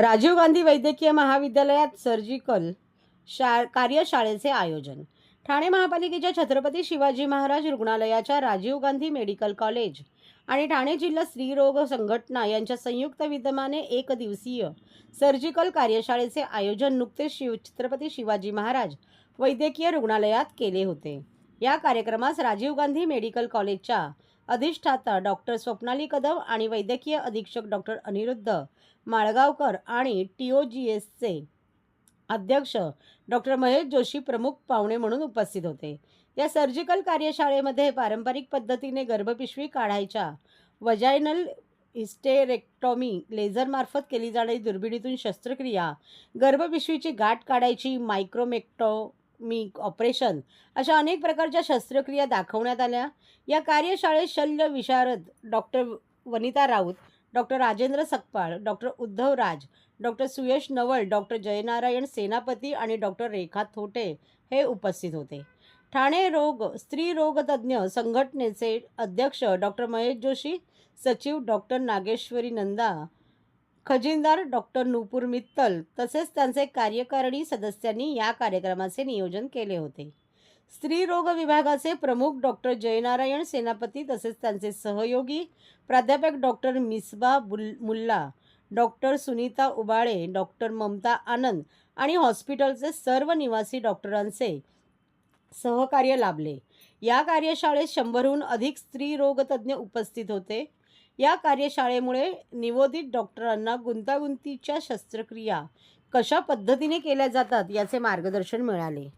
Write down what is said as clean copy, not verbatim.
राजीव गांधी वैद्यकीय महाविद्यालयात सर्जिकल कार्यशाळेचे आयोजन. ठाणे महापालिकेच्या छत्रपती शिवाजी महाराज रुग्णालयाच्या राजीव गांधी मेडिकल कॉलेज आणि ठाणे जिल्हा स्त्रीरोग संघटना यांच्या संयुक्त विद्यमाने एक दिवसीय सर्जिकल कार्यशाळेचे आयोजन नुकतेच छत्रपती शिवाजी महाराज वैद्यकीय रुग्णालयात केले होते. या कार्यक्रमास राजीव गांधी मेडिकल कॉलेजच्या अधिष्ठाता डॉक्टर स्वप्नाली कदम आणि वैद्यकीय अधीक्षक डॉक्टर अनिरुद्ध माळगावकर आणि TOGSचे अध्यक्ष डॉक्टर महेश जोशी प्रमुख पाहुणे म्हणून उपस्थित होते. या सर्जिकल कार्यशाळेमध्ये पारंपरिक पद्धतीने गर्भपिशवी काढायच्या, वजायनल हिस्टेरेक्टॉमी, लेझरमार्फत केली जाणारी दुर्बिणीतून शस्त्रक्रिया, गर्भपिशवीची गाठ काढायची, मायक्रोमेक्टॉमी ऑपरेशन अशा अनेक प्रकारच्या शस्त्रक्रिया दाखवण्यात आल्या. या कार्यशाळेत शल्य विशारद doctor Vanita Raut, doctor Rajendra Sakpal, doctor Uddhav Raj, doctor Suyash Naval, doctor Jaynarayan Senapati आणि डॉक्टर रेखा थोटे हे उपस्थित होते. ठाणे स्त्रीरोगतज्ञ संघटनेचे अध्यक्ष डॉक्टर महेश जोशी, सचिव डॉक्टर नागेश्वरी नंदा, खजिनदार डॉक्टर नुपूर मित्तल तसेच त्यांचे कार्यकारिणी सदस्यांनी या कार्यक्रमाचे नियोजन केले होते. स्त्रीरोग विभागाचे प्रमुख डॉक्टर जयनारायण सेनापती तसेच त्यांचे सहयोगी प्राध्यापक doctor Misba Mulla, doctor Sunita Ubale, doctor Mamta Anand आणि हॉस्पिटलचे सर्व निवासी डॉक्टरांचे सहकार्य लाभले. या कार्यशाळेत 100हून अधिक स्त्रीरोगतज्ञ उपस्थित होते. या कार्यशाळेमुळे निवोदित डॉक्टरांना गुंतागुंतीच्या शस्त्रक्रिया कशा पद्धतीने केल्या जातात याचे मार्गदर्शन मिळाले.